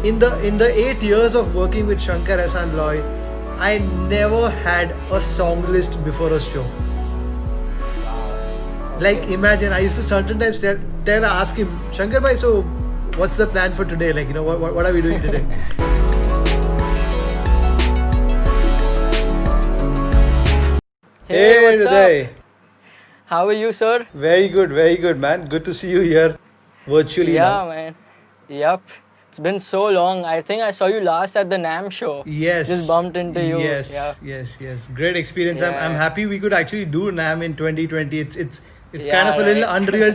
in the 8 years of working with Shankar Ehsaan Loy, I never had a song list before a show. Like imagine, I used to certain times ask him, Shankar bhai, so what's the plan for today? Like, what are we doing today? Hey, what's RIDÁY. up? How are you, sir? Very good, man. Good to see you here virtually. Yeah, now. man. Yep. It's been so long. I think I saw you last at the NAM show. Yes. Just bumped into you. Yes. Yeah. Yes. Great experience. I'm Yeah. happy we could actually do NAM in 2020. It's Yeah, kind of a little right. unreal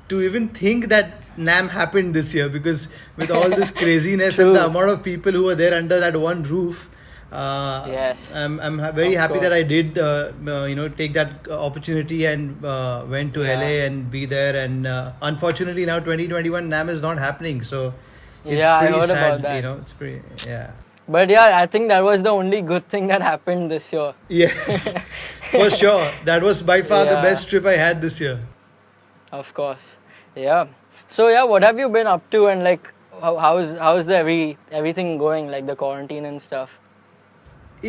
to even think that NAM happened this year, because with all this craziness and the True. amount of people who were there under that one roof. Yes. I'm very Of happy that course. I did take that opportunity and went to Yeah. LA and be there, and unfortunately now 2021 NAM is not happening, so it's Yeah, I pretty heard sad. about that. It's pretty, yeah. But yeah, I think that was the only good thing that happened this year. Yes, for sure. That was by far the Yeah. best trip I had this year. Of course. Yeah. So yeah, what have you been up to, and like how's the everything going, like the quarantine and stuff?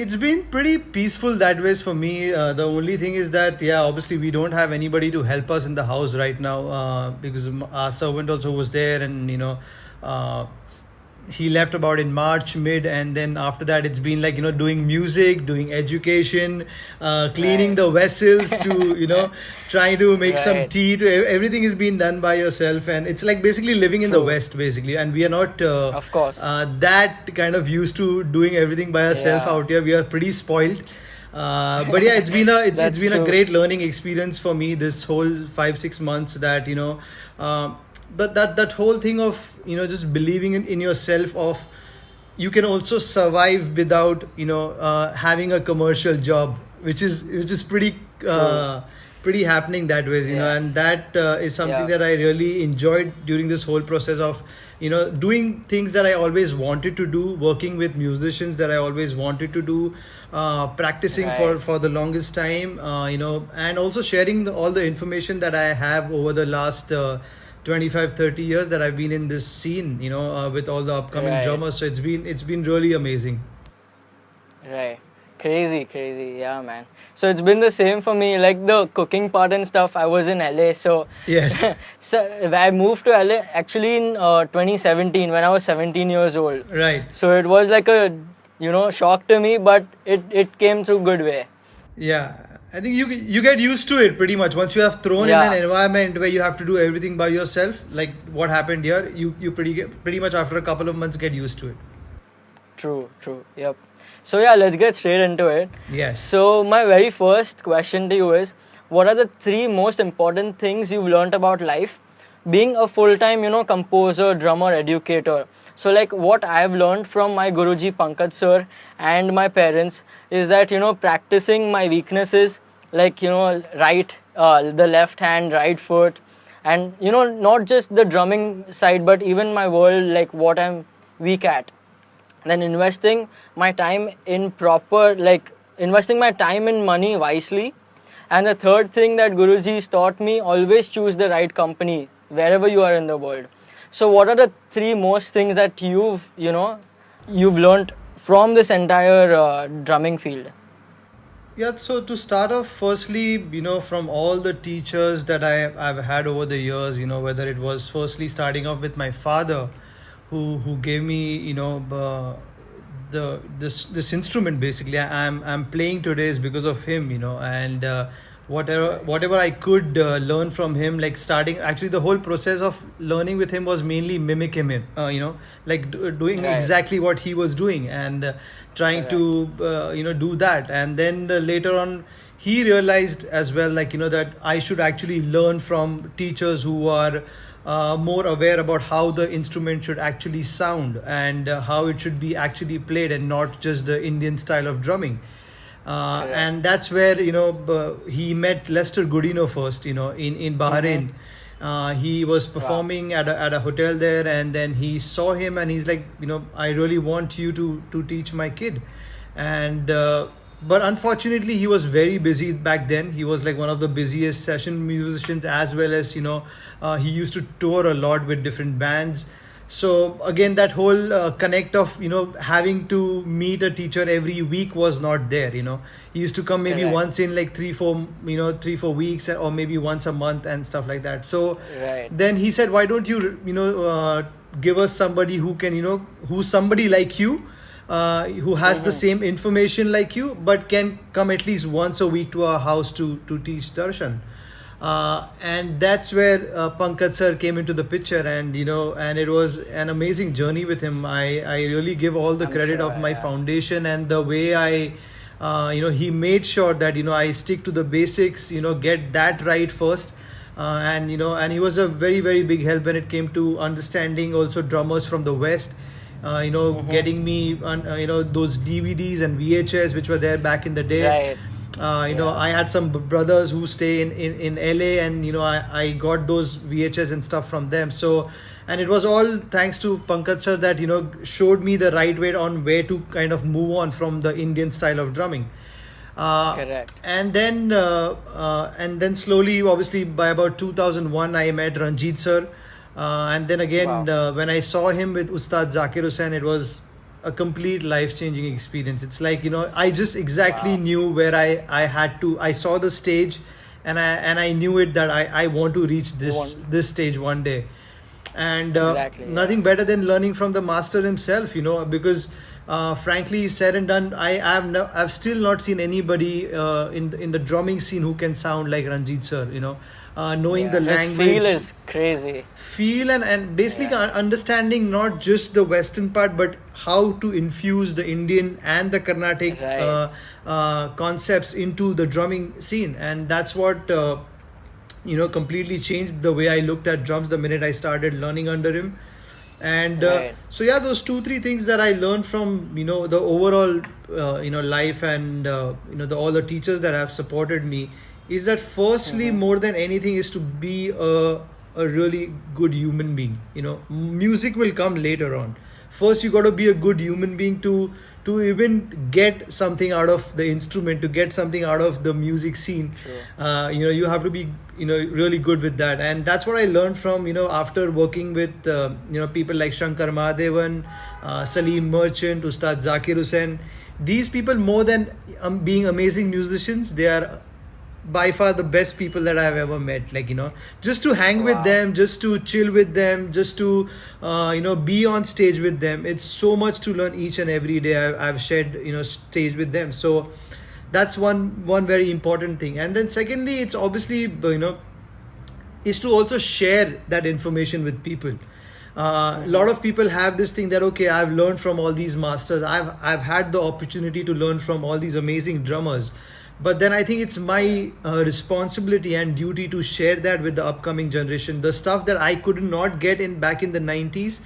It's been pretty peaceful that ways for me. The only thing is that, yeah, obviously we don't have anybody to help us in the house right now, because our servant also was there, and he left about in March mid, and then after that it's been like doing music, doing education, cleaning Right. the vessels, to trying to make some Right. tea, to everything is being done by yourself, and it's like basically living in the True. West basically, and we are not Of course. that kind of used to doing everything by ourselves Yeah. out here. We are pretty spoiled. But yeah, it's been it's That's been a true. great learning experience for me this whole 5-6 months, that but that whole thing of just believing in yourself, of you can also survive without having a commercial job, which is pretty pretty happening that ways, Yes. and that is something Yeah. that I really enjoyed during this whole process of doing things that I always wanted to do, working with musicians that I always wanted to do, practicing Right. for the longest time, and also sharing all the information that I have over the last 25-30 years that I've been in this scene, with all the upcoming Right. drummers. So it's been really amazing. Right. Crazy. Yeah, man. So it's been the same for me. Like the cooking part and stuff, I was in LA. So Yes. so I moved to LA actually in 2017 when I was 17 years old. Right. So it was like a shock to me, but it came through good way. Yeah, I think you get used to it pretty much once you have thrown Yeah. in an environment where you have to do everything by yourself. Like what happened here, you pretty much after a couple of months get used to it. True. Yep. So yeah, let's get straight into it. Yes. So my very first question to you is, what are the 3 most important things you've learned about life being a full-time, composer, drummer, educator? So like what I've learned from my Guruji Pankaj sir and my parents is that, practicing my weaknesses, like, right, the left hand, right foot, and, not just the drumming side, but even my world, like what I'm weak at. Then investing my time in money wisely. And the third thing that Guruji's taught me, always choose the right company wherever you are in the world. So what are the 3 most things that you've learned from this entire drumming field? Yeah, so to start off, firstly, from all the teachers that I've had over the years, whether it was firstly starting off with my father, who gave me, this instrument basically. I'm playing today is because of him, and whatever I could learn from him, like starting, actually the whole process of learning with him was mainly mimic him, like doing Right. exactly what he was doing, and trying to do that. And then later on he realized as well, like that I should actually learn from teachers who are more aware about how the instrument should actually sound, and how it should be actually played, and not just the Indian style of drumming. Correct. And that's where he met Lester Goodino first, in Bahrain. He was performing at a hotel there, and then he saw him, and he's like, I really want you to teach my kid. And but unfortunately he was very busy back then. He was like one of the busiest session musicians, as well as he used to tour a lot with different bands. So again, that whole connect of having to meet a teacher every week was not there. He used to come maybe Correct. once in like 3-4 weeks, or maybe once a month and stuff like that. So Right. then he said, why don't you give us somebody who can who's somebody like you, who has the same information like you, but can come at least once a week to our house to teach darshan. And that's where Pankaj sir came into the picture, and it was an amazing journey with him. I really give all the I'm credit sure. of my Yeah. foundation, and the way he made sure that I stick to the basics, get that right first. And he was a very, very big help when it came to understanding also drummers from the West. Getting me those DVDs and VHS which were there back in the day. Right. Yeah. I had some brothers who stay in LA, and I got those VHS and stuff from them. So, and it was all thanks to Pankaj sir that showed me the right way on where to kind of move on from the Indian style of drumming. Correct. And then slowly, obviously, by about 2001, I met Ranjit sir. And then again, Wow. when I saw him with Ustad Zakir Hussain, it was a complete life-changing experience. It's like, I just exactly Wow. knew where I had to. I saw the stage, and I knew it that I want to reach You want this stage one day. And exactly. Yeah. nothing better than learning from the master himself, because frankly, said and done, I've still not seen anybody in the drumming scene who can sound like Ranjit sir. Knowing Yeah. the His language, feel is crazy. feel, and basically Yeah. understanding not just the Western part, but how to infuse the Indian and the Carnatic Right. concepts into the drumming scene. And that's what completely changed the way I looked at drums the minute I started learning under him. And Right. so yeah, those 2-3 things that I learned from the overall life, and all the teachers that have supported me, is that firstly, more than anything, is to be a really good human being. Music will come later on. First, you got to be a good human being to even get something out of the instrument, to get something out of the music scene. True. You have to be really good with that. And that's what I learned from after working with people like Shankar Mahadevan, Salim Merchant, Ustad Zakir Hussain. These people, more than being amazing musicians, they are by far the best people that I've ever met. Like, just to hang with Wow. them, just to chill with them, just to be on stage with them. It's so much to learn each and every day. I've shared stage with them. So that's one very important thing. And then secondly, it's obviously is to also share that information with people. A lot of people have this thing that, okay, I've learned from all these masters, I've had the opportunity to learn from all these amazing drummers, but then I think it's my responsibility and duty to share that with the upcoming generation. The stuff that I could not get in back in the 90s,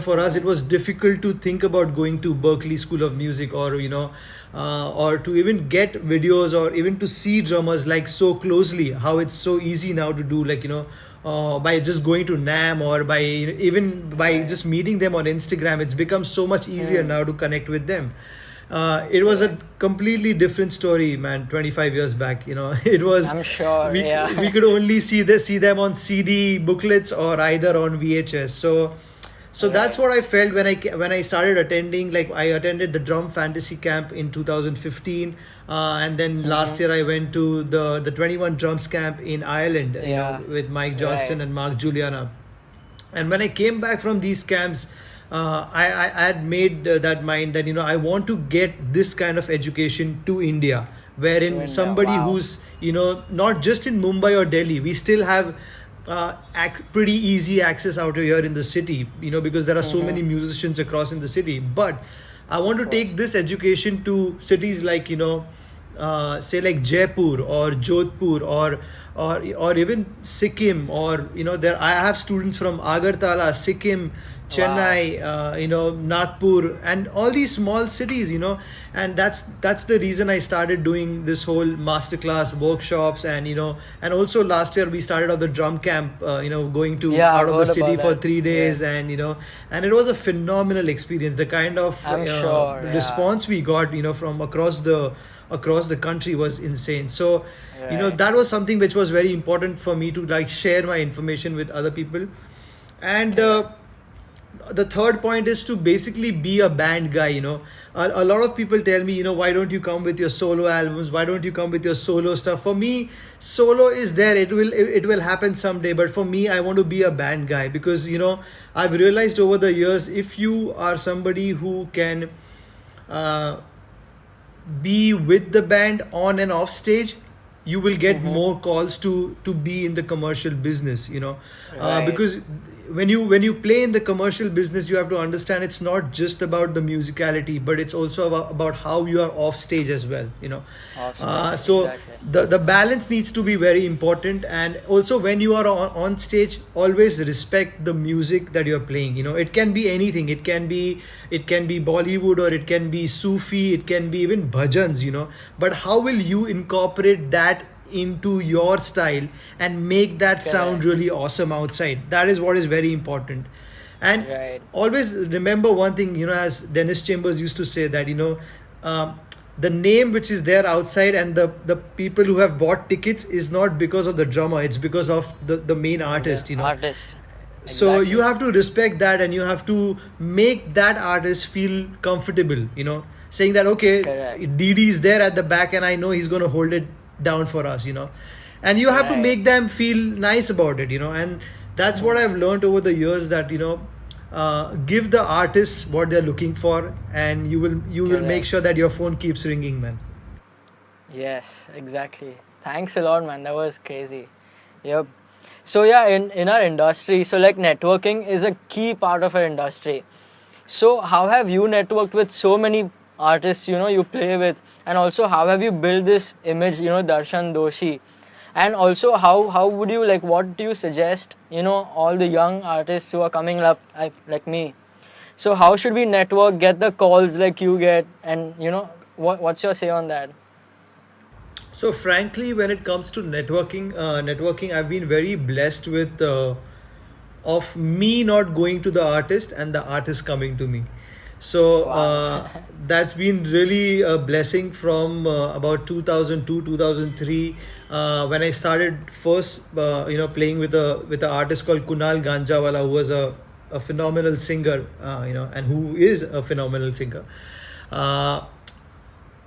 for us it was difficult to think about going to Berkeley School of Music, or or to even get videos, or even to see drummers like so closely, how it's so easy now to do, like by just going to NAM, or by even by just meeting them on Instagram. It's become so much easier now to connect with them. It was a completely different story, man. 25 years back, it was. I'm sure. We Yeah. we could only see them on CD booklets, or either on VHS. So that's what I felt when I started attending. Like, I attended the Drum Fantasy Camp in 2015, and then last year I went to the 21 Drums Camp in Ireland, Yeah. with Mike Johnston Right. and Mark Juliana. And when I came back from these camps, I had made that mind that I want to get this kind of education to India, wherein India, somebody wow. who's not just in Mumbai or Delhi. We still have pretty easy access out here in the city, because there are so many musicians across in the city. But I want to take this education to cities like say like Jaipur or Jodhpur, or even Sikkim, or there I have students from Agartala, Sikkim, Chennai, Nagpur, and all these small cities, and that's the reason I started doing this whole masterclass workshops. And also last year we started off the drum camp, going to Yeah, out I've of the heard city about for that. 3 days. Yes. And it was a phenomenal experience. The kind of I'm sure, yeah. response we got from across the country was insane. So Right. that was something which was very important for me to like share my information with other people. And the third point is to basically be a band guy. A lot of people tell me, why don't you come with your solo albums, why don't you come with your solo stuff? For me, solo is there, it will happen someday, but for me, I want to be a band guy, because I've realized over the years, if you are somebody who can uh, be with the band on and off stage, you will get Mm-hmm. more calls to be in the commercial business. Right. Because when you play in the commercial business, you have to understand it's not just about the musicality, but it's also about how you are off stage as well. Off stage. So Exactly. the balance needs to be very important, and also when you are on stage, always respect the music that you're playing. It can be anything, it can be Bollywood, or it can be Sufi, it can be even bhajans. But how will you incorporate that into your style and make that sound Correct. really awesome outside? That is what is very important. And Right. always remember one thing, as Dennis Chambers used to say, that um, the name which is there outside, and the people who have bought tickets, is not because of the drummer, it's because of the main The artist. artist. So you Exactly. have to respect that, and you have to make that artist feel comfortable, saying that, okay, Correct. Didi is there at the back, and I know he's going to hold it down for us. And you have to Right. make them feel nice about it. And that's what I've learned over the years, that give the artists what they're looking for, and you will make Correct. sure that your phone keeps ringing, man. Yes, exactly. Thanks a lot, man. That was crazy. Yep. So yeah, in our industry, so like networking is a key part of our industry. So how have you networked with so many artists, you play with, and also how have you built this image, Darshan Doshi? And also how would you, like, what do you suggest, all the young artists who are coming up, like me? So how should we network, get the calls like you get, and what's your say on that? So frankly, when it comes to networking, I've been very blessed with of me not going to the artist and the artist coming to me. So Wow. that's been really a blessing from about 2002, 2003, when I started first, playing with an artist called Kunal Ganjawala, who was a phenomenal singer, and who is a phenomenal singer. Uh,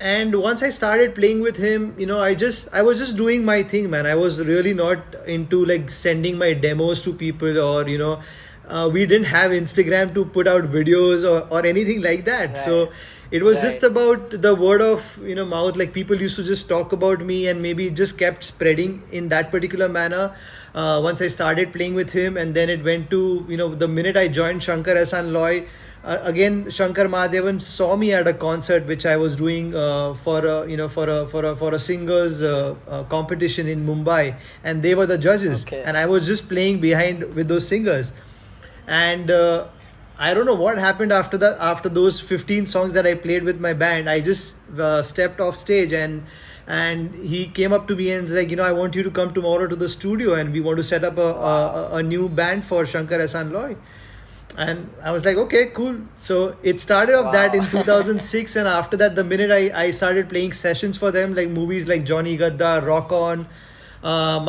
and once I started playing with him, I was just doing my thing, man. I was really not into like sending my demos to people, or we didn't have Instagram to put out videos, or anything like that. Right. So it was just Right. about the word of mouth. Like, people used to just talk about me, and maybe it just kept spreading in that particular manner. Once I started playing with him, and then it went to, the minute I joined Shankar Ehsan Loy, again Shankar Mahadevan saw me at a concert which I was doing, for a singers competition in Mumbai, and they were the judges, Okay. and I was just playing behind with those singers. And I don't know what happened after that. After those 15 songs that I played with my band, I just stepped off stage, and he came up to me and was like, I want you to come tomorrow to the studio, and we want to set up a new band for Shankar Ehsan Loy. And I was like, okay, cool. So it started off that in Wow. 2006, and after that, the minute I started playing sessions for them, like movies like Johnny Gadda, Rock On,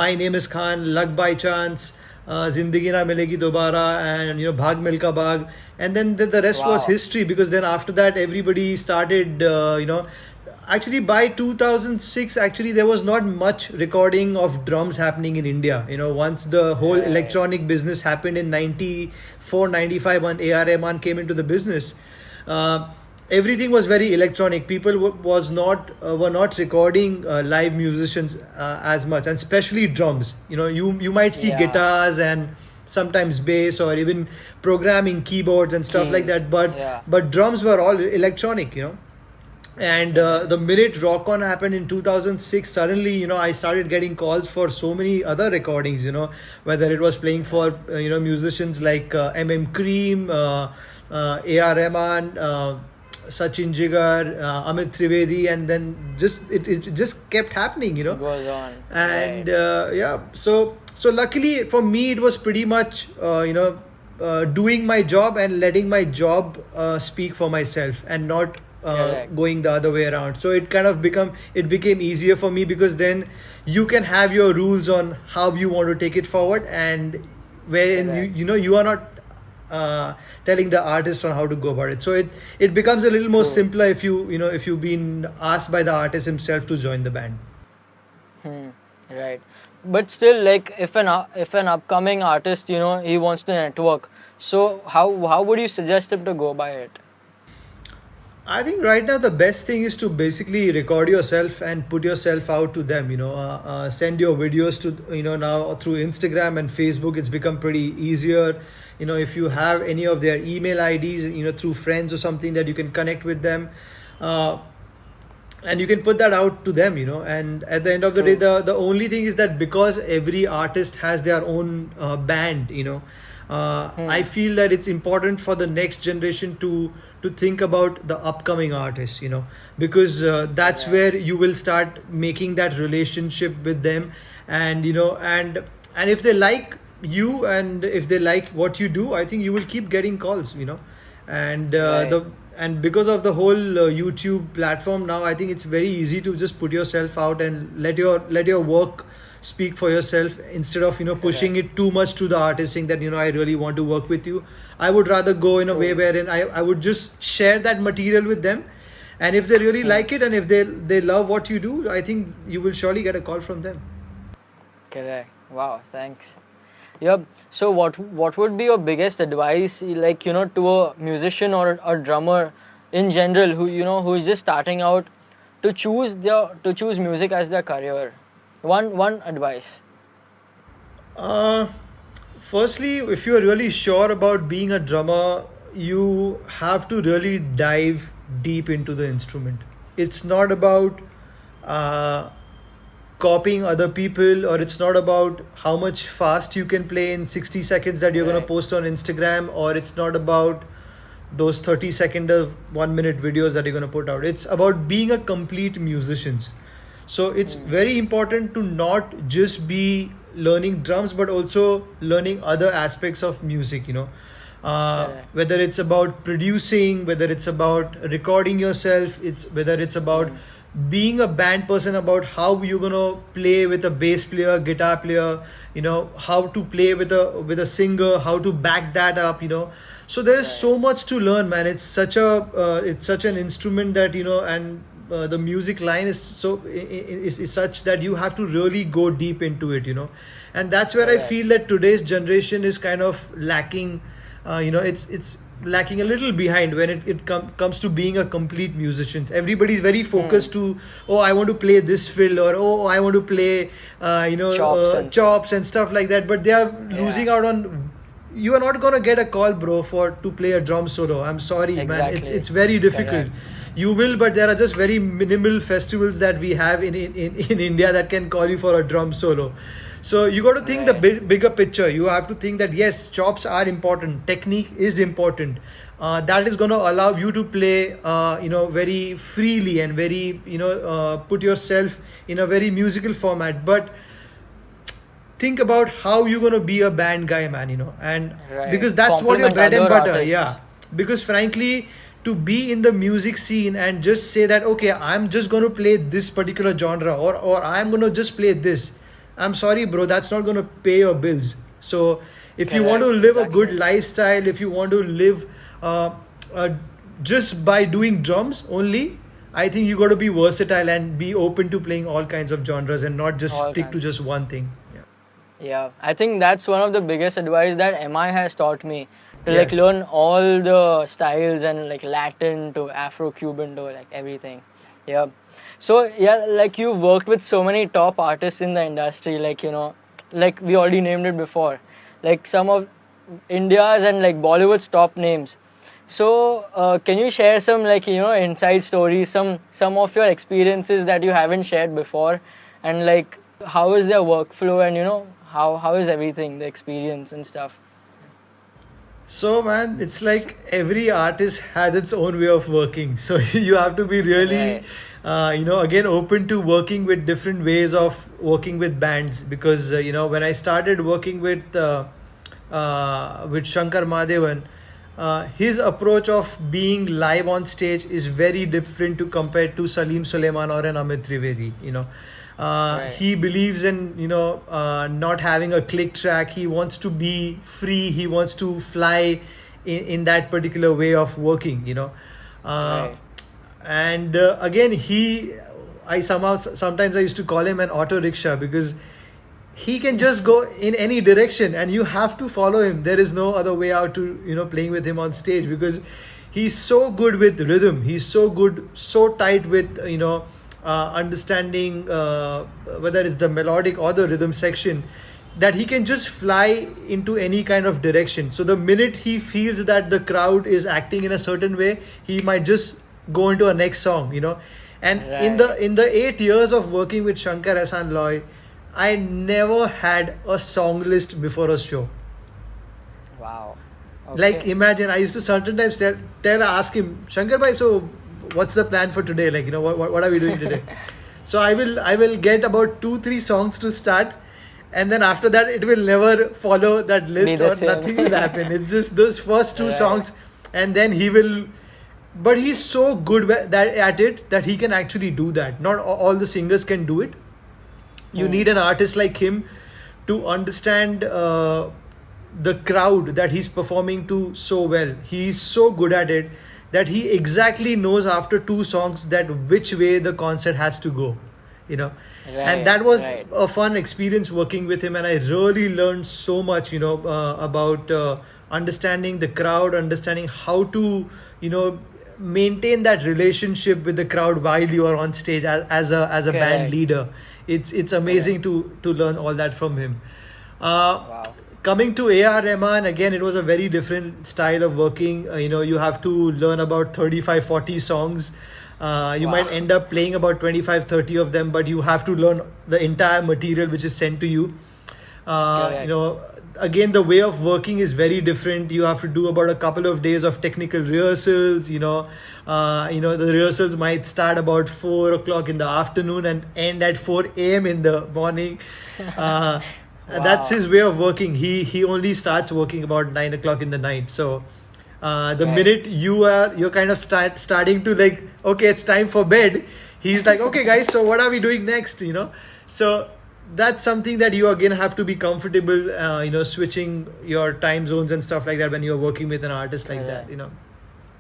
My Name Is Khan, Luck by Chance, Zindagi Na Milegi Dobara, and Bhag Milka Bhag, and then the rest was Wow. history, because then after that, everybody started, actually by 2006, actually there was not much recording of drums happening in India. Once the whole Right. electronic business happened in 94, 95, when AR Rahman came into the business, uh, everything was very electronic. People were not recording live musicians as much, and especially drums. You might see Yeah. guitars and sometimes bass, or even programming keyboards and stuff like Keys. that, but Yeah. drums were all electronic. And Correct. the minute Rock On happened in 2006, suddenly I started getting calls for so many other recordings, whether it was playing for musicians like Cream, AR Rahman, Sachin Jigar, Amit Trivedi, and then it just kept happening. It goes on. And Right. yeah, so luckily for me, it was pretty much doing my job and letting my job speak for myself, and not Correct. going the other way around. So it became easier for me, because then you can have your rules on how you want to take it forward, and when Correct. you are not telling the artist on how to go about it. So it becomes a little more True. simpler if if you've been asked by the artist himself to join the band. Right. But still, like if an upcoming artist, he wants to network, so how would you suggest him to go by it? I think right now the best thing is to basically record yourself and put yourself out to them. Send your videos to now through Instagram and Facebook. It's become pretty easier. If you have any of their email IDs, through friends or something that you can connect with them, and you can put that out to them. And at the end of the day, True. the only thing is that because every artist has their own band, I feel that it's important for the next generation to think about the upcoming artists, because that's Right. where you will start making that relationship with them. And and if they like you and if they like what you do, I think you will keep getting calls. And Right. the and because of the whole YouTube platform now, I think it's very easy to just put yourself out and let your work speak for yourself, instead of pushing Correct. it too much to the artist, saying that I really want to work with you. I would rather go in a way True. wherein I would just share that material with them, and if they really Hmm. like it and if they love what you do, I think you will surely get a call from them. Correct. Wow. Thanks. Yep. So what would be your biggest advice, like to a musician or a drummer in general who is just starting out to choose music as their career? One advice. uh, Firstly, if you are really sure about being a drummer, you have to really dive deep into the instrument. It's not about uh, copying other people, or it's not about how much fast you can play in 60 seconds that you're going to Right. post on Instagram, or it's not about those 30-second or 1 minute videos that you're going to put out. It's about being a complete musician. So it's very important to not just be learning drums, but also learning other aspects of music. Correct. Whether it's about producing, whether it's about recording yourself, whether it's about being a band person, about how you're gonna play with a bass player, guitar player, how to play with a singer, how to back that up. So there's Right. so much to learn, man. It's such an instrument that and the music line is such that you have to really go deep into it. And that's where I Correct. feel that today's generation is kind of lacking. It's lacking a little behind when it comes to being a complete musician. Everybody's very focused to, oh, I want to play this fill, or oh, I want to play Chops and chops and stuff like that, but they are yeah. losing out on. You are not gonna get a call, bro, for to play a drum solo. I'm sorry, man. It's Exactly. it's very difficult. Correct. You will, but there are just very minimal festivals that we have in India that can call you for a drum solo. So you got to think the Right. bigger picture. You have to think that yes, chops are important, technique is important. That is going to allow you to play, very freely and very, put yourself in a very musical format. But think about how you're going to be a band guy, man. And Right. because that's what your Compliment bread and other butter. artists. Yeah. Because frankly, to be in the music scene and just say that okay, I'm just going to play this particular genre, or I'm going to just play this, I'm sorry, bro, that's not going to pay your bills. So if you want to Correct. live a good Exactly. lifestyle, if you want to live uh, uh, just by doing drums only, I think you got to be versatile and be open to playing all kinds of genres and not just All stick to kinds. just one thing. Yeah. Yeah, I think that's one of the biggest advice that MI has taught me to like Yes. learn all the styles and like Latin to Afro-Cuban to like everything. Yeah. So yeah, like you worked with so many top artists in the industry, like like we already named it before, like some of India's and like Bollywood's top names. So can you share some like inside stories, some of your experiences that you haven't shared before, and like how is their workflow, and how is everything, the experience and stuff? So man, it's like every artist has its own way of working. So you have to be really, Right. again open to working with different ways of working with bands. Because when I started working with Shankar Mahadevan, his approach of being live on stage is very different to compared to Salim Suleiman or an Amit Trivedi. Right. He believes in not having a click track. He wants to be free. He wants to fly. in that particular way of working, uh, Right. and again, sometimes I used to call him an auto rickshaw, because he can just go in any direction and you have to follow him. There is no other way out to playing with him on stage, because he's so good with rhythm, he's so good, so tight with understanding whether it's the melodic or the rhythm section, that he can just fly into any kind of direction. So the minute he feels that the crowd is acting in a certain way, he might just go into a next song. And in Right. the 8 years of working with Shankar Ehsaan Loy, I never had a song list before a show. Wow. Like, Okay. imagine, I used to certain times ask him, Shankar bhai, so what's the plan for today? Like, what are we doing today? So I will get about 2 3 songs to start, and then after that it will never follow that Be list, the or same. nothing will happen. It's just those first two Right. songs, and then he will. But he's so good at it that he can actually do that. Not all the singers can do it. You Hmm. need an artist like him to understand the crowd that he's performing to so well. He's so good at it that he exactly knows after 2 songs that which way the concert has to go, and Right. that was Right. a fun experience working with him, and I really learned so much, about understanding the crowd, understanding how to maintain that relationship with the crowd while you are on stage as a band Correct. leader. It's amazing to learn all that from him. Wow. Coming to AR Rahman, again, it was a very different style of working. You have to learn about 35 40 songs. You Wow. might end up playing about 25 30 of them, but you have to learn the entire material which is sent to you. Correct. Again, the way of working is very different. You have to do about a couple of days of technical rehearsals. The rehearsals might start about 4 o'clock in the afternoon and end at 4 a.m. in the morning. That's Wow. his way of working. He only starts working about 9 o'clock in the night. So the Right. minute you're kind of starting to, like, okay, it's time for bed, he's like, okay guys, so what are we doing next? So that's something that you again have to be comfortable, switching your time zones and stuff like that when you're working with an artist like that. Correct.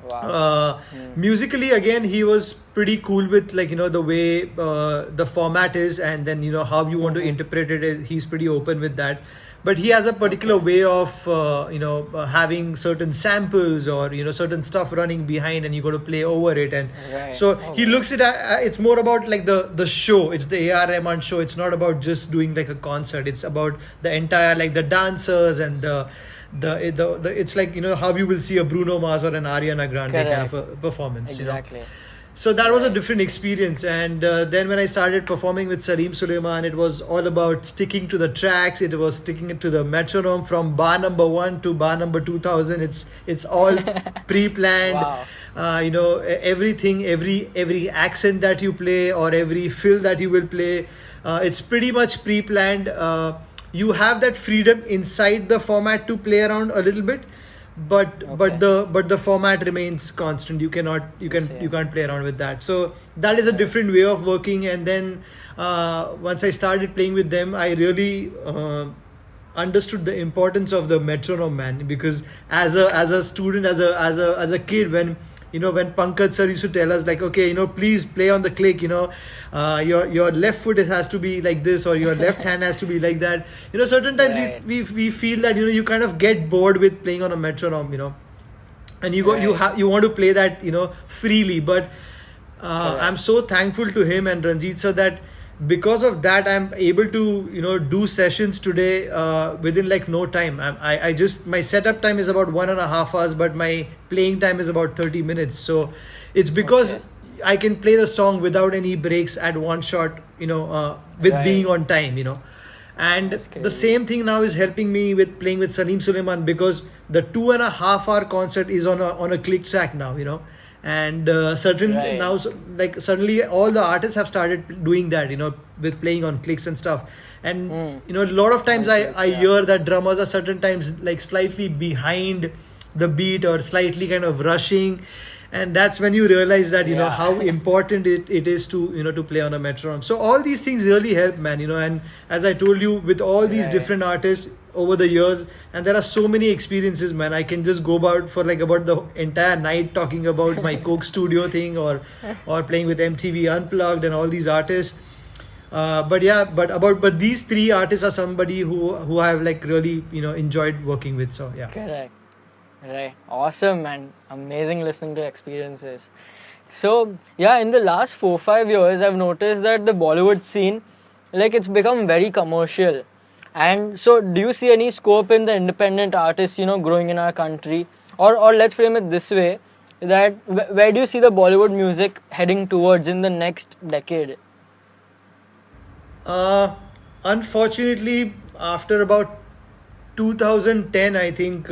Wow. Musically, again, he was pretty cool with, like, the way the format is, and then how you want to interpret it. He's pretty open with that, but he has a particular way of having certain samples or certain stuff running behind, and you got to play over it. And Right. so Oh, he wow. looks at it's more about like the show. It's the AR Rahman show. It's not about just doing like a concert. It's about the entire, like, the dancers and the it's like how you will see a Bruno Mars or an Ariana Grande kind of a performance. Exactly. So that was a Right. different experience. And then when I started performing with Salim Suleiman, it was all about sticking to the tracks. It was sticking it to the metronome from bar number 1 to bar number 2000. It's all pre-planned. Wow. Everything, every accent that you play or every fill that you will play, it's pretty much pre-planned. You have that freedom inside the format to play around a little bit, but Okay. the format remains constant. You Same. can't play around with that. So that is a different way of working. And then once I started playing with them, I really understood the importance of the metronome, man. Because as a student, as a kid, when Pankaj sir used to tell us, like, okay, please play on the click, your left foot has to be like this, or your left hand has to be like that. Certain times Right. we feel that you kind of get bored with playing on a metronome, and you want to play that freely. But Correct. I'm so thankful to him and Ranjit sir that because of that I'm able to do sessions today within like no time. I just, my setup time is about 1.5 hours, but my playing time is about 30 minutes. So it's because Okay. I can play the song without any breaks at one shot, with Right. being on time. And That's the crazy. same thing now is helping me with playing with Salim Suleiman, because the 2.5 hour concert is on a click track now. And certainly Right. now, like, suddenly all the artists have started doing that, with playing on clicks and stuff. And a lot of times I Yeah. hear that drummers are certain times like slightly behind the beat or slightly kind of rushing, and that's when you realize that Yeah. how important it is to to play on a metronome. So all these things really help, man. And as I told you, with all these Right. different artists, over the years, and there are so many experiences, man. I can just go about for like about the entire night talking about my Coke Studio thing, or playing with MTV Unplugged and all these artists. But yeah, but these three artists are somebody who I have like really enjoyed working with. So yeah. Correct. Right. Awesome, man. Amazing listening to experiences. So yeah, in the last 4-5 years, I've noticed that the Bollywood scene, like, it's become very commercial. And so, do you see any scope in the independent artists, growing in our country? Or let's frame it this way, that where do you see the Bollywood music heading towards in the next decade? Unfortunately, after about 2010, I think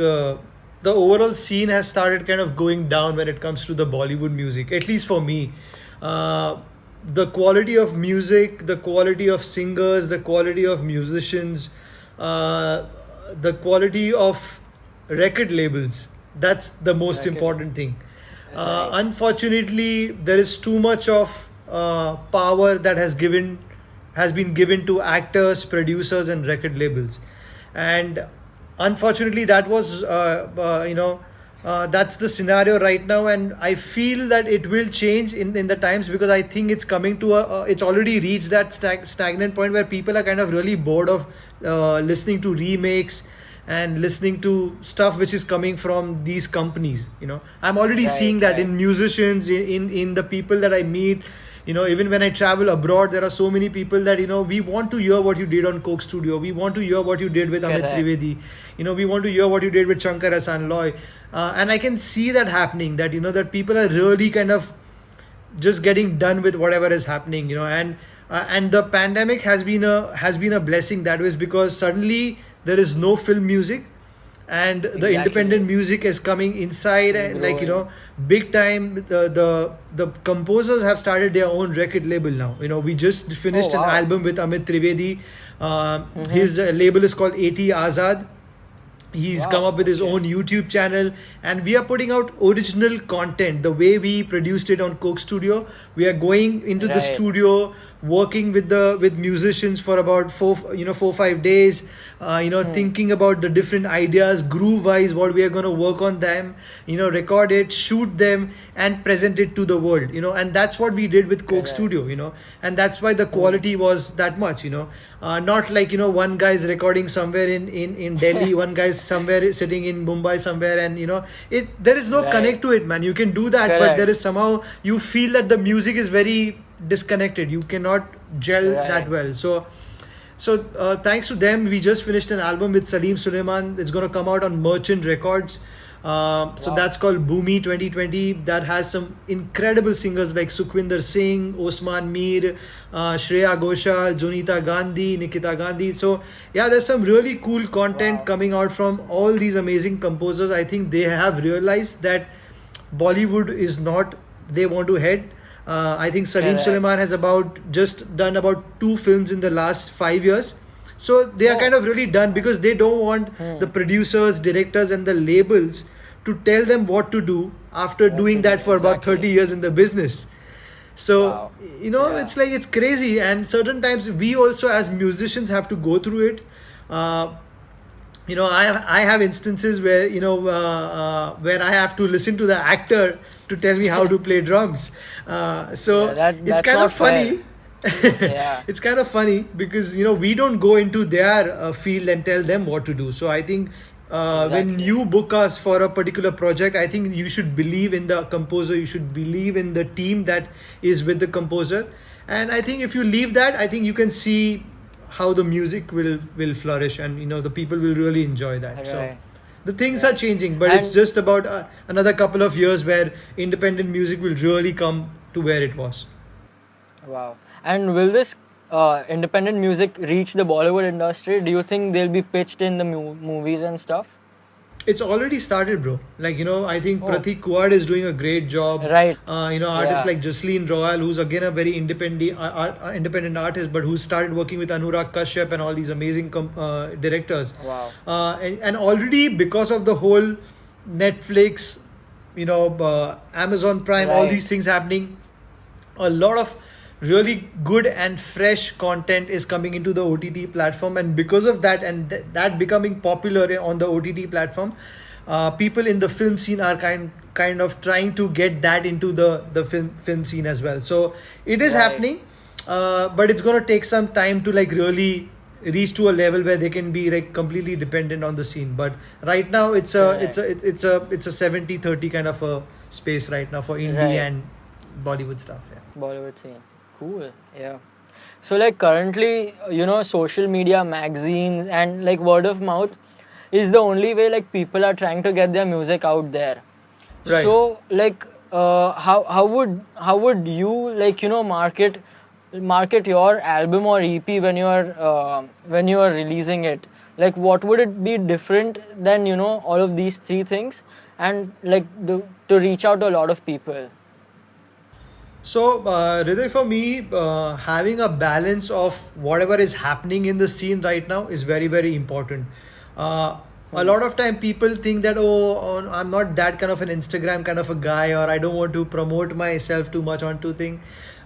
the overall scene has started kind of going down when it comes to the Bollywood music, at least for me. The quality of music, the quality of singers, the quality of musicians, the quality of record labels, that's the most important thing. Unfortunately, there is too much of power that has been given to actors, producers, and record labels, and unfortunately, that was that's the scenario right now, and I feel that it will change in the times, because I think it's coming to it's already reached that stagnant point where people are kind of really bored of listening to remakes and listening to stuff which is coming from these companies. I'm already seeing that in musicians, in the people that I meet. Even when I travel abroad, there are so many people that we want to hear what you did on Coke Studio, we want to hear what you did with Amit Trivedi, we want to hear what you did with Shankar Hassan Loy, and I can see that happening, that that people are really kind of just getting done with whatever is happening, and the pandemic has been a blessing that was, because suddenly there is no film music, and the independent music is coming inside, and big time. The composers have started their own record label now. We just finished an album with Amit Trivedi. His label is called AT Azad. He's come up with his own YouTube channel, and we are putting out original content the way we produced it on Coke Studio. We are going into the studio, working with musicians for about 4-5 days, thinking about the different ideas, groove wise, what we are going to work on them, record it, shoot them, and present it to the world, and that's what we did with Coke Studio, and that's why the quality was that much, not like one guy's recording somewhere in Delhi, one guy's somewhere sitting in Mumbai somewhere, and there is no connect to it, man. You can do that, but there is somehow you feel that the music is very disconnected. You cannot gel that well. So thanks to them, we just finished an album with Salim Suleiman. It's going to come out on Merchant Records. So that's called Bhumi 2020. That has some incredible singers like Sukhwinder Singh, Osman Mir, Shreya Ghoshal, Jonita Gandhi, Nikita Gandhi. So yeah, there's some really cool content coming out from all these amazing composers. I think they have realized that Bollywood is not they want to head. I think Salim Suleiman has just done about 2 films in the last 5 years. So they are kind of really done, because they don't want the producers, directors, and the labels to tell them what to do after doing that for about 30 years in the business. So, it's like, it's crazy. And certain times we also as musicians have to go through it. I have instances where, where I have to listen to the actor to tell me how to play drums. It's kind of funny. It's kind of funny because we don't go into their field and tell them what to do. So I think when you book us for a particular project, I think you should believe in the composer, you should believe in the team that is with the composer, and I think if you leave that, I think you can see how the music will flourish, and the people will really enjoy that. So the things are changing, but it's just about another couple of years where independent music will really come to where it was. Wow. And will this independent music reach the Bollywood industry? Do you think they'll be pitched in the movies and stuff? It's already started, bro. I think Pratik Kuwad is doing a great job. Right. Artists like Jasleen Royal, who's again a very independent artist, but who started working with Anurag Kashyap and all these amazing directors. Wow. And already because of the whole Netflix, Amazon Prime, all these things happening, a lot of really good and fresh content is coming into the OTT platform, and because of that, and that becoming popular on the OTT platform, people in the film scene are kind of trying to get that into the film scene as well. So it is Right. happening, but it's gonna take some time to like really reach to a level where they can be like completely dependent on the scene. But right now Correct. it's a 70-30 kind of a space right now for indie Right. and Bollywood stuff. Yeah. Bollywood scene. Cool. Yeah. So like currently, social media, magazines, and like word of mouth is the only way like people are trying to get their music out there. Right. So like, how would you like market your album or EP when you are releasing it? Like, what would it be different than all of these three things, and like to reach out to a lot of people? So, Hriday, for me, having a balance of whatever is happening in the scene right now is very, very important. A lot of time people think that, I'm not that kind of an Instagram kind of a guy, or I don't want to promote myself too much onto thing.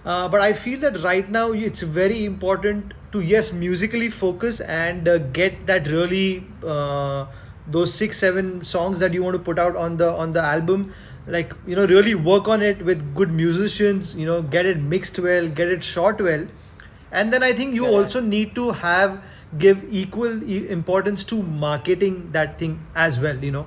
But I feel that right now it's very important to, yes, musically focus and get that really those 6 7 songs that you want to put out on the album, like really work on it with good musicians, get it mixed well, get it shot well. And then I think you Correct. also need to give equal importance to marketing that thing as well.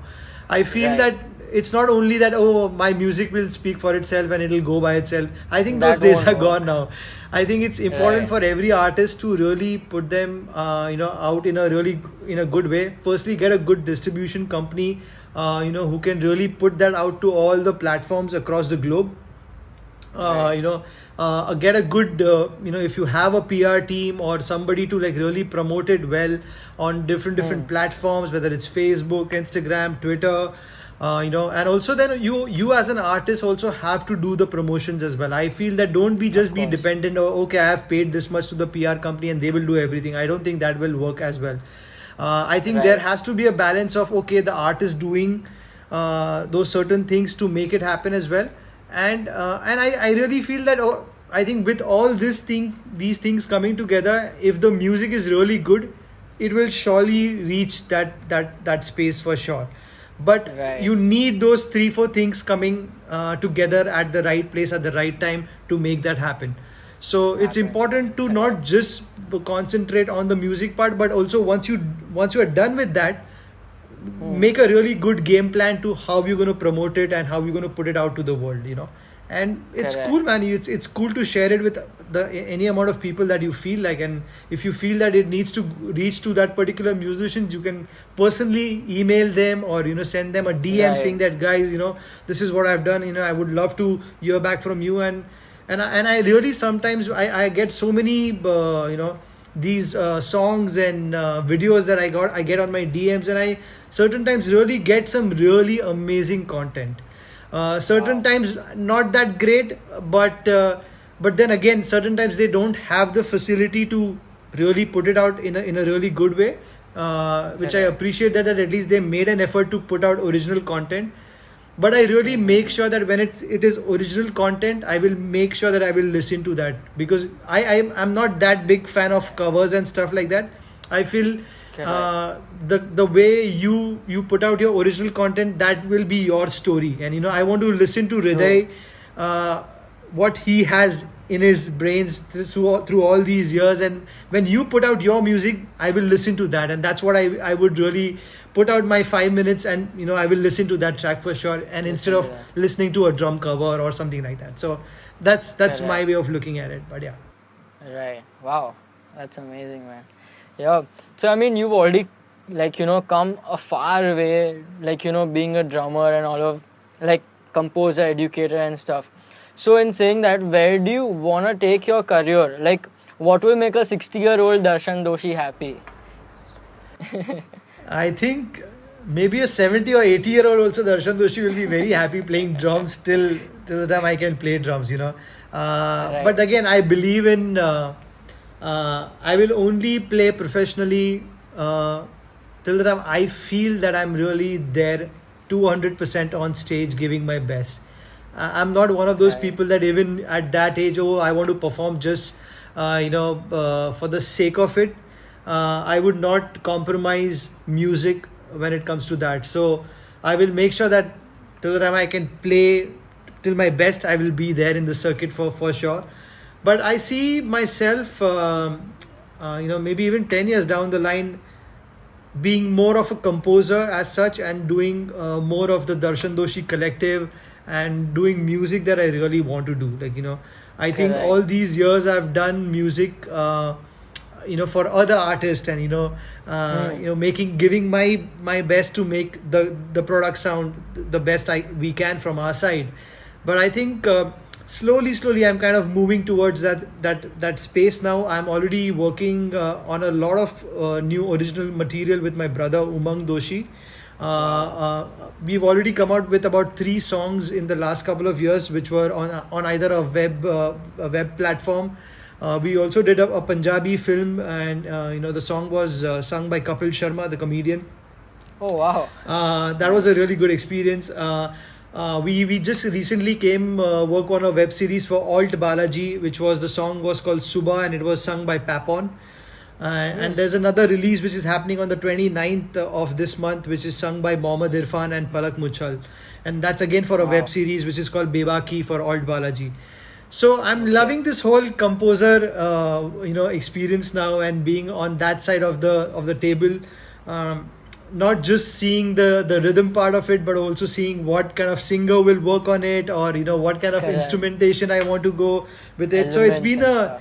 I feel Right. that it's not only that, my music will speak for itself and it'll go by itself. I think those That days won't are gone work. now. I think it's important Right. for every artist to really put them out in a good way. Firstly, get a good distribution company, who can really put that out to all the platforms across the globe. Right. Get a good, if you have a PR team or somebody to like really promote it well on different platforms, whether it's Facebook, Instagram, Twitter, and also then you as an artist also have to do the promotions as well. I feel that don't be Of just be course. dependent, okay, I have paid this much to the PR company and they will do everything. I don't think that will work as well. I think there Right. has to be a balance of, okay, the artist doing those certain things to make it happen as well. And I really feel that, I think with all these things coming together, if the music is really good, it will surely reach that space for sure. But Right. you need those 3 4 things coming together at the right place at the right time to make that happen. So it's Happen. important to Correct. not just concentrate on the music part, but also once you are done with that, make a really good game plan to how you're going to promote it and how you're going to put it out to the world. And it's Correct. cool, man. It's cool to share it with any amount of people that you feel like. And if you feel that it needs to reach to that particular musicians, you can personally email them or send them a DM Right. saying that, guys, this is what I've done. I would love to hear back from you. And I really sometimes I get so many these songs and videos that I get on my DMs, and I certain times really get some really amazing content. Certain Wow. times not that great, but then again, certain times they don't have the facility to really put it out in a really good way, which I Correct. appreciate that at least they made an effort to put out original content. But I really make sure that when it is original content, I will make sure that I will listen to that, because I'm not that big fan of covers and stuff like that. I feel Correct. the way you put out your original content, that will be your story. And I want to listen to True. Hriday, what he has in his brains through all these years. And when you put out your music, I will listen to that, and that's what I would really put out my 5 minutes, and I will listen to that track for sure, and instead Listen to of that. listening to a drum cover or something like that. So that's my Correct. way of looking at it. But yeah. Right. Wow. That's amazing, man. Yeah. So I mean, you've already come a far way, being a drummer and all of like composer, educator and stuff. So in saying that, where do you wanna take your career? Like, what will make a 60-year-old Darshan Doshi happy? I think maybe a 70 or 80-year-old also, Darshan Doshi, will be very happy playing drums till the time I can play drums. Right. But again, I believe in I will only play professionally till the time I feel that I'm really there 200% on stage giving my best. I'm not one of those Right. people that even at that age, oh, I want to perform just for the sake of it. I would not compromise music when it comes to that. So I will make sure that till the time I can play till my best, I will be there in the circuit for sure. But I see myself, maybe even 10 years down the line, being more of a composer as such, and doing more of the Darshan Doshi Collective, and doing music that I really want to do. I think Correct. all these years I've done music, for other artists, and giving my best to make the product sound the best we can from our side. But I think slowly I'm kind of moving towards that space now. I'm already working on a lot of new original material with my brother Umang Doshi. We've already come out with about 3 songs in the last couple of years, which were on either a web platform. We also did a Punjabi film, and the song was sung by Kapil Sharma, the comedian. Oh wow. That was a really good experience. We just recently came work on a web series for Alt Balaji, which was, the song was called Subha, and it was sung by Papon. And there's another release which is happening on the 29th of this month, which is sung by Mohammad Irfan and Palak Muchal, and that's again for a Wow. web series which is called Bebaki for Alt Balaji. So I'm loving this whole composer experience now, and being on that side of the table. Not just seeing the rhythm part of it, but also seeing what kind of singer will work on it, or what kind of Correct. instrumentation I want to go with it. So Elements and stuff.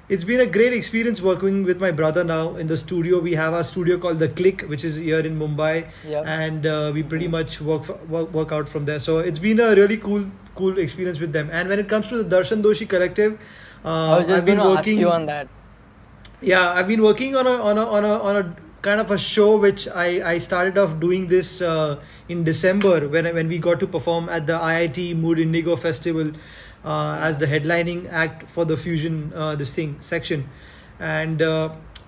it's been a great experience working with my brother now in the studio. We have our studio called The Click, which is here in Mumbai, Yep. and we pretty much work out from there. So it's been a really cool experience with them. And when it comes to the Darshan Doshi Collective, I was just I've been going to ask working. you on that. Yeah, I've been working on a kind of a show which I started off doing this in December, when we got to perform at the IIT Mood Indigo Festival as the headlining act for the fusion section. And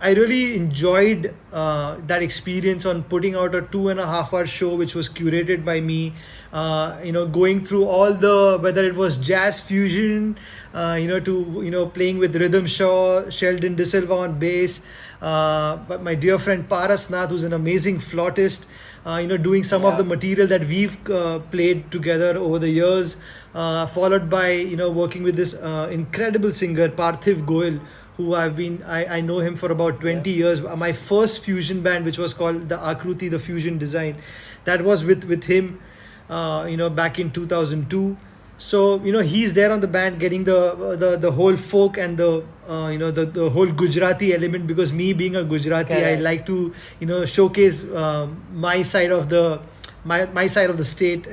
I really enjoyed that experience on putting out a 2.5 hour show which was curated by me, going through all whether it was jazz fusion, to playing with Rhythm Shaw, Sheldon De Silva on bass, but my dear friend Paras Nath, who's an amazing flautist, doing some of the material that we've played together over the years, followed by working with this incredible singer Parthiv Goel, who I know him for about 20 years. My first fusion band, which was called the Akruti, the Fusion Design, that was with him, back in 2002. So he's there on the band, getting the whole folk and the whole Gujarati element, because me being a Gujarati, I Correct. like to showcase my side of the side of the state,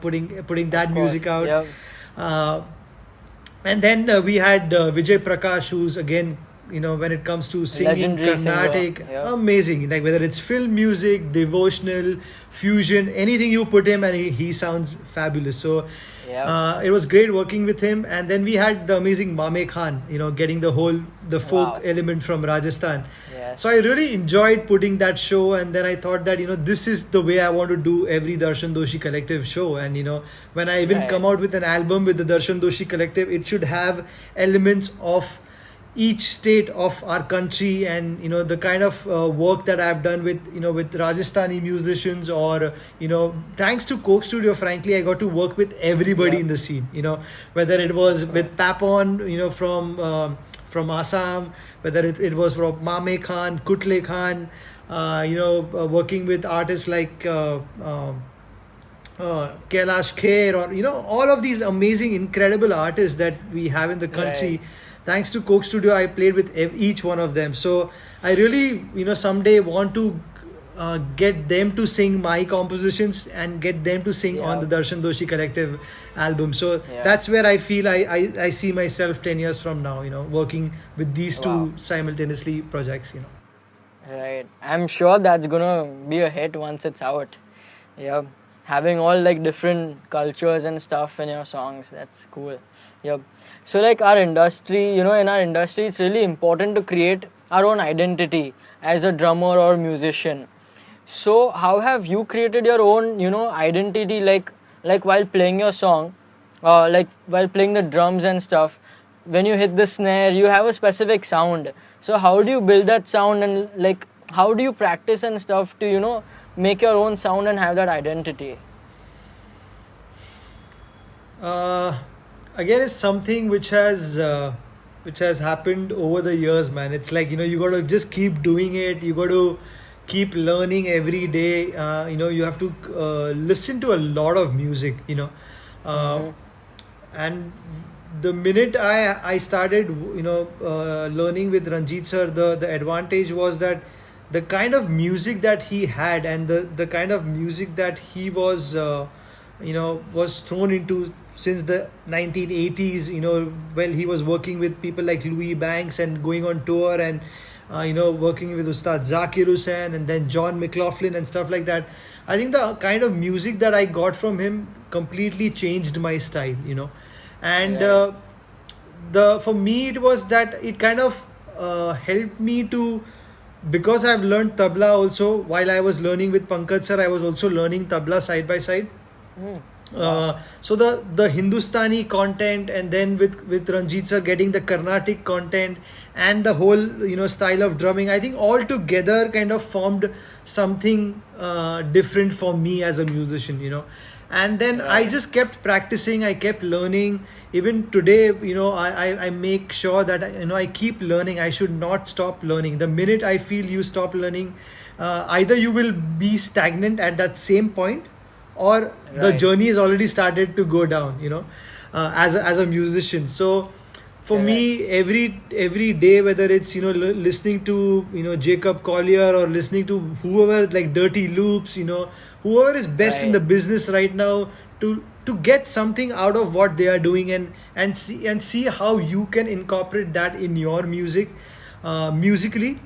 putting that Of course. music out. Yep. And then we had Vijay Prakash, who's again, when it comes to singing Legendary singer, Carnatic, yeah. amazing. Like whether it's film music, devotional, fusion, anything you put him, and he sounds fabulous. So Yeah. it was great working with him. And then we had the amazing Mame Khan, getting the folk Wow. element from Rajasthan. Yes. So I really enjoyed putting that show, and then I thought that this is the way I want to do every Darshan Doshi Collective show. And when I even Right. come out with an album with the Darshan Doshi Collective, it should have elements of each state of our country, and the kind of work that I've done with with Rajasthani musicians, or thanks to Coke Studio, frankly I got to work with everybody Yeah. in the scene, whether it was with Papon, from Assam, whether it was from Mame Khan, Kutle Khan, working with artists like Kailash Kher, or all of these amazing, incredible artists that we have in the country. Right. Thanks to Coke Studio, I played with each one of them. So I really, someday want to get them to sing my compositions, and get them to sing on Yeah. the Darshan Doshi Collective album. So Yeah. that's where I feel I see myself 10 years from now, working with these Wow. two simultaneously projects. Right. I'm sure that's gonna be a hit once it's out. Yeah. Having all like different cultures and stuff in your songs, that's cool. Yep. So like our industry, in our industry, it's really important to create our own identity as a drummer or musician. So how have you created your own, identity, like while playing your song? like while playing the drums and stuff, when you hit the snare, you have a specific sound. So how do you build that sound, and like how do you practice and stuff to make your own sound and have that identity? uh, Again, it's something which has happened over the years, man. It's like, you got to just keep doing it. You got to keep learning every day. You have to listen to a lot of music, uh, Mm-hmm. and the minute I started, learning with Ranjit sir, the advantage was that the kind of music that he had, and the kind of music that he was thrown into since the 1980s, while he was working with people like Louis Banks and going on tour, and working with Ustad Zakir Hussain and then John McLaughlin and stuff like that. I think the kind of music that I got from him completely changed my style, and Right. the for me it was that it kind of helped me to, because I've learned tabla also while I was learning with Pankaj sir. I was also learning tabla side by side. Mm. Wow. So the Hindustani content, and then with Ranjit sir getting the Carnatic content and the whole style of drumming, I think all together kind of formed something different for me as a musician, and then I Right. just kept practicing. I kept learning. Even today, I make sure that I keep learning. I should not stop learning. The minute I feel you stop learning, either you will be stagnant at that same point, or the Right. journey has already started to go down, as a musician. So for Correct. me, every day, whether it's listening to Jacob Collier, or listening to whoever, like Dirty Loops, whoever is best in Right. the business right now, to get something out of what they are doing, and see how you can incorporate that in your music, musically.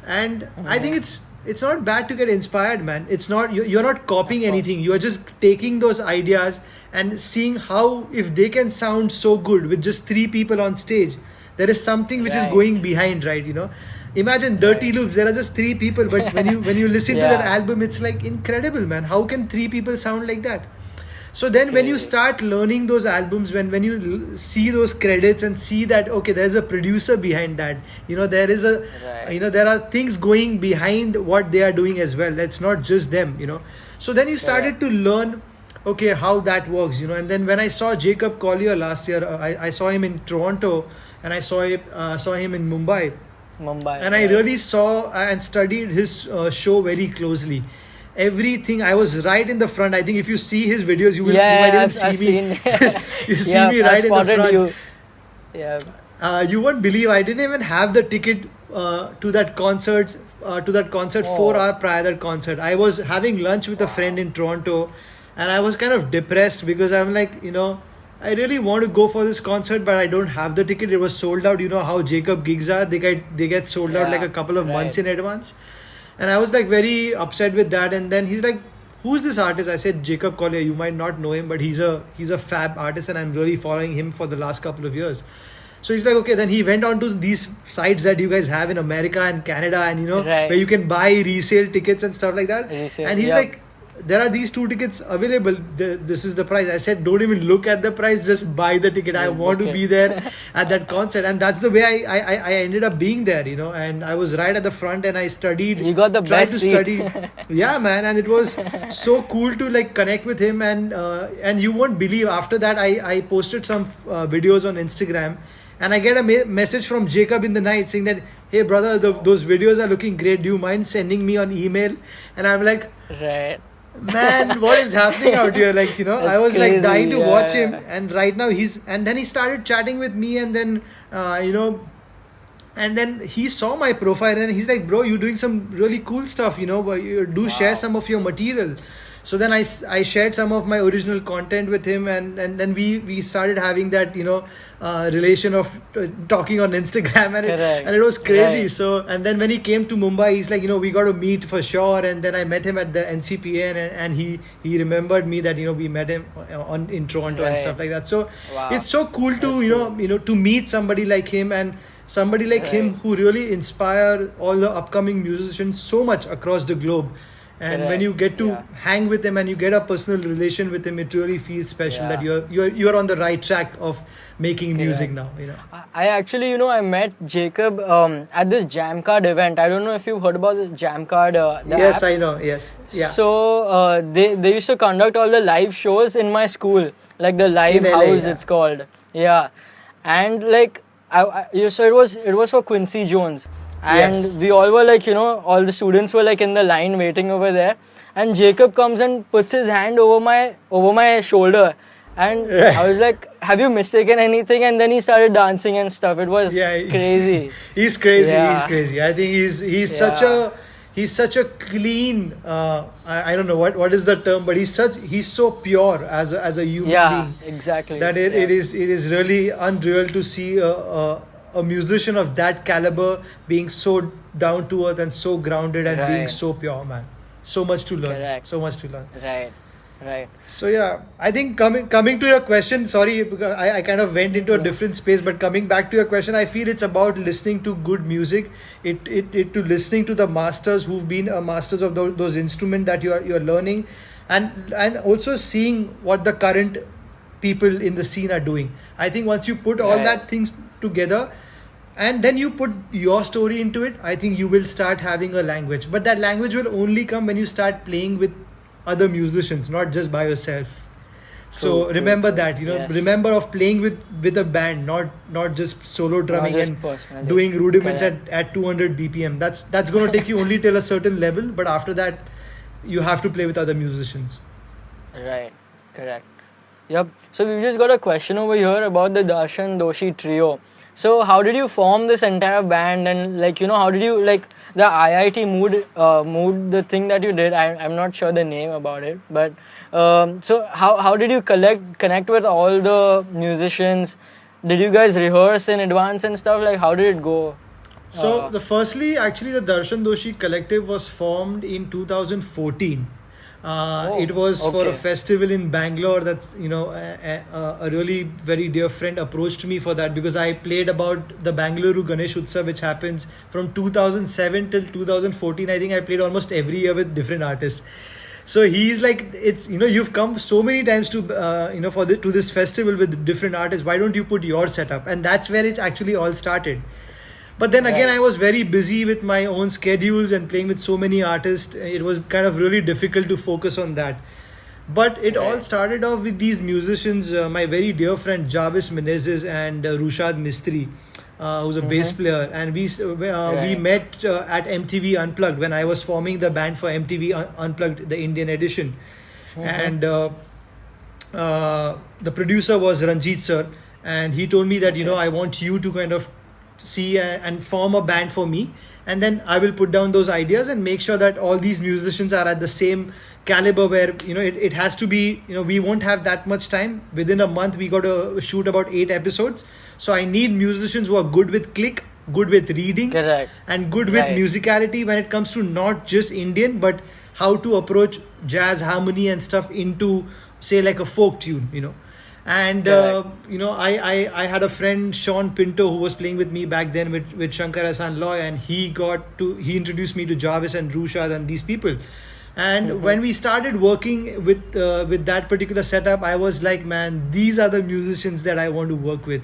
And I think Mm-hmm. it's not bad to get inspired, man. It's not, you're not Of copying course. anything. You're just taking those ideas and seeing how, if they can sound so good with just three people on stage, there is something which is Right. going behind, right? Imagine Dirty Right. Loops, there are just three people, but when you listen to that Yeah. album, it's like incredible, man. How can three people sound like that? So then when you Crazy. start learning those albums, when you see those credits and see that, okay, there's a producer behind that, there is a, Right. there are things going behind what they are doing as well. That's not just them, so then you started Correct. to learn, okay, how that works, and then when I saw Jacob Collier last year, I saw him in Toronto, and I saw him in Mumbai, Mumbai. and I Right. really saw and studied his show very closely. Everything, I was right in the front. I think if you see his videos, you might Yeah, even I've see me. seen. You see Yeah, me I right in the spotted front. you. Yeah. You won't believe, I didn't even have the ticket to that concert. To that concert, Oh. 4 hour prior that concert, I was having lunch with a friend Wow. in Toronto, and I was kind of depressed because I'm like, I really want to go for this concert, but I don't have the ticket. It was sold out. You know how Jacob gigs are; they get sold out like Yeah. a couple of months Right. in advance, and I was like very upset with that. And then he's like, "Who's this artist?" I said, "Jacob Collier. You might not know him, but he's a fab artist, and I'm really following him for the last couple of years." So he's like, okay. Then he went on to these sites that you guys have in America and Canada, and Right. where you can buy resale tickets and stuff like that. Resale, And he's yep. like, there are these 2 tickets available. This is the price. I said, don't even look at the price. Just buy the ticket. I Just want book to it. be there at that concert, and that's the way I ended up being there. And I was right at the front, and I studied. You got the tried best to seat. study. Yeah, man, and it was so cool to like connect with him, and you won't believe. After that, I posted some videos on Instagram, and I get a message from Jacob in the night saying that, hey brother, those videos are looking great. Do you mind sending me on email? And I'm like, Right. man, what is happening out here? Like, I That's was like crazy, dying to watch him, yeah. and right now and then he started chatting with me, and then uh, you know and then he saw my profile, and he's like, bro, you're doing some really cool stuff, but you do share Wow. some of your material. So then I shared some of my original content with him, and then we started having that relation of talking on Instagram, and Correct. it was crazy. Right. So, and then when he came to Mumbai, he's like, we got to meet for sure. And then I met him at the NCPA, and he remembered me that we met him in Toronto and Right. stuff like that. So Wow. it's so cool to That's cool. to meet somebody like him, and somebody like him Right. who really inspire all the upcoming musicians so much across the globe. And when Correct. you get to Yeah. hang with him and you get a personal relation with him, it really feels special that Yeah. you're on the right track of making music Correct. now. I actually, I met Jacob at this Jam Card event. I don't know if you've heard about the Jam Card, the Yes, app. I know. Yes, yeah. So they used to conduct all the live shows in my school, like the live In LA, house yeah. it's called. Yeah, and like so it was for Quincy Jones, and Yes. we all were like all the students were like in the line waiting over there, and Jacob comes and puts his hand over my shoulder. And Right. I was like, "Have you mistaken anything?" And then he started dancing and stuff. It was Yeah, crazy. He's crazy. Yeah. He's crazy. I think he's such a clean. I don't know what is the term, but he's so pure as a human Yeah, being exactly. that Yeah. it is really unreal to see a musician of that caliber being so down to earth and so grounded and being Right. so pure, man. So much to learn. Correct. So much to learn. Right, right. So yeah, I think coming to your question, sorry, because I kind of went into a different space, but coming back to your question, I feel it's about listening to good music, it to listening to the masters who've been masters of those instruments that you're learning, and also seeing what the current people in the scene are doing. I think once you put all Right. that things together, and then you put your story into it, I think you will start having a language, but that language will only come when you start playing with other musicians, not just by yourself. So True, true, remember true. that, Yes. remember of playing with a band, not just solo drumming just and personally. doing rudiments Correct. at 200 bpm. That's going to take you only till a certain level, but after that you have to play with other musicians. Right, correct. Yep. So we've just got a question over here about the Darshan Doshi trio. So how did you form this entire band, and how did you the IIT mood the thing that you did? I'm not sure the name about it, but so how did you connect with all the musicians? Did you guys rehearse in advance and stuff? Like, how did it go? So actually the Darshan Doshi Collective was formed in 2014. It was for a okay. festival in Bangalore. That's a really very dear friend approached me for that, because I played about the Bangalore Ganesh Utsav, which happens from 2007 till 2014. I think I played almost every year with different artists. So he's like, it's you've come so many times to to this festival with different artists. Why don't you put your setup? And that's where it actually all started. But then again, Right. I was very busy with my own schedules and playing with so many artists. It was kind of really difficult to focus on that. But it all Right. started off with these musicians, my very dear friend Jarvis Menezes and Rushad Mistry, who's a bass player. And we Right. met at MTV Unplugged when I was forming the band for MTV Unplugged, the Indian edition. And the producer was Ranjit sir. And he told me that, I want you to kind of see and form a band for me, and then I will put down those ideas and make sure that all these musicians are at the same caliber, where it has to be, we won't have that much time. Within a month we got to shoot about 8 episodes, so I need musicians who are good with click, good with reading, Correct. and good with Right. musicality when it comes to not just Indian, but how to approach jazz harmony and stuff into, say, like a folk tune. And Correct. I had a friend Sean Pinto who was playing with me back then with Shankar Ahsan Loy, and he introduced me to Jarvis and Rushad and these people. And when we started working with that particular setup, I was like, man, these are the musicians that I want to work with.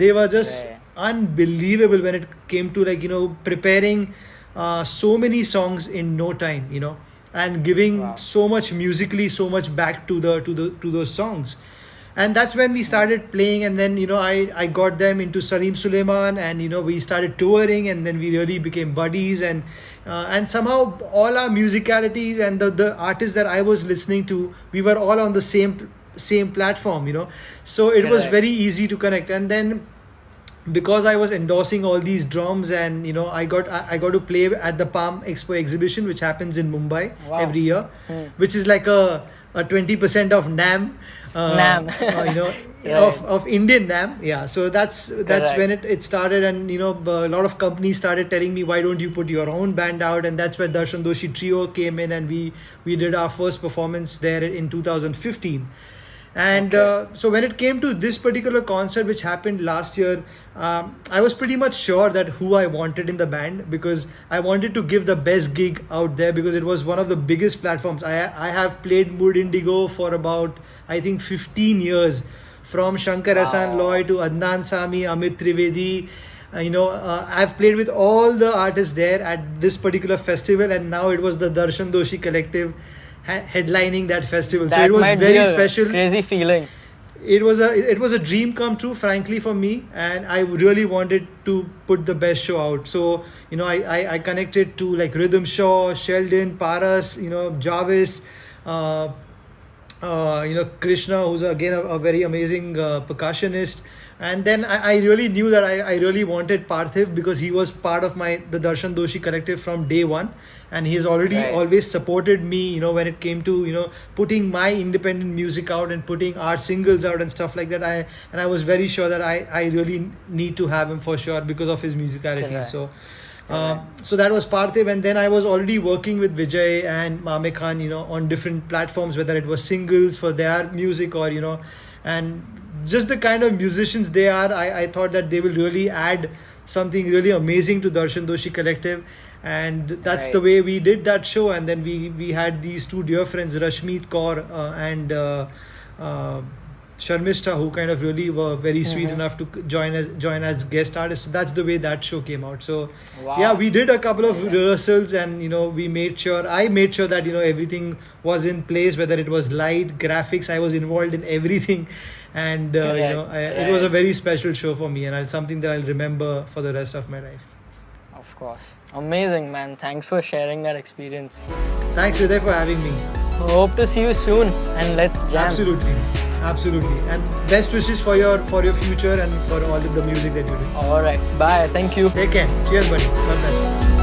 They were just Right. unbelievable when it came to preparing so many songs in no time. And giving Wow. so much musically, so much back to those songs. And that's when we started playing, and then I got them into Salim Suleiman, and we started touring, and then we really became buddies, and somehow all our musicalities and the artists that I was listening to, we were all on the same platform. So it was Correct. very easy to connect. And then because I was endorsing all these drums, and I got to play at the Palm Expo exhibition, which happens in Mumbai Wow. every year, which is like a 20% of NAM, NAM. Right. of Indian NAM. Yeah, so that's Correct. when it started, and a lot of companies started telling me, why don't you put your own band out? And that's where Darshan Doshi Trio came in, and we did our first performance there in 2015. And Okay. so when it came to this particular concert, which happened last year, I was pretty much sure that who I wanted in the band, because I wanted to give the best gig out there, because it was one of the biggest platforms. I have played Mood Indigo for about, I think, 15 years, from Shankar Hassan Wow. Loy to Adnan Sami, Amit Trivedi. I've played with all the artists there at this particular festival, and now it was the Darshan Doshi Collective headlining that festival. So it That was might be very a special. crazy feeling. It was a dream come true, frankly, for me, and I really wanted to put the best show out. So I connected to like Rhythm Shaw, Sheldon, Paras, Jarvis, uh, Krishna, who's again a very amazing percussionist. And then I really knew that I really wanted Parthiv, because he was part of the Darshan Doshi Collective from day one, and he's already Right. always supported me, when it came to putting my independent music out and putting our singles out and stuff like that. I was very sure that I really need to have him for sure, because of his musicality. Correct. So that was Parthiv, and then I was already working with Vijay and Mame Khan, on different platforms, whether it was singles for their music or and just the kind of musicians they are. I thought that they will really add something really amazing to Darshan Doshi Collective, and that's the Right. way we did that show. And then we had these two dear friends, Rashmeet Kaur and uh, Sharmishta, who kind of really were very sweet Mhm. enough to join as guest artists. So that's the way that show came out. So Wow. yeah, we did a couple of Amazing. rehearsals, and I made sure that everything was in place, whether it was light, graphics. I was involved in everything, and Correct. it was a Right. very special show for me, and something that I'll remember for the rest of my life. Of course. Amazing, man. Thanks for sharing that experience. Thanks, Hriday, for having me. Hope to see you soon, and let's jam. Absolutely, and best wishes for your future and for all of the music that you do. All right. Bye. Thank you. Take care. Cheers, buddy. God bless.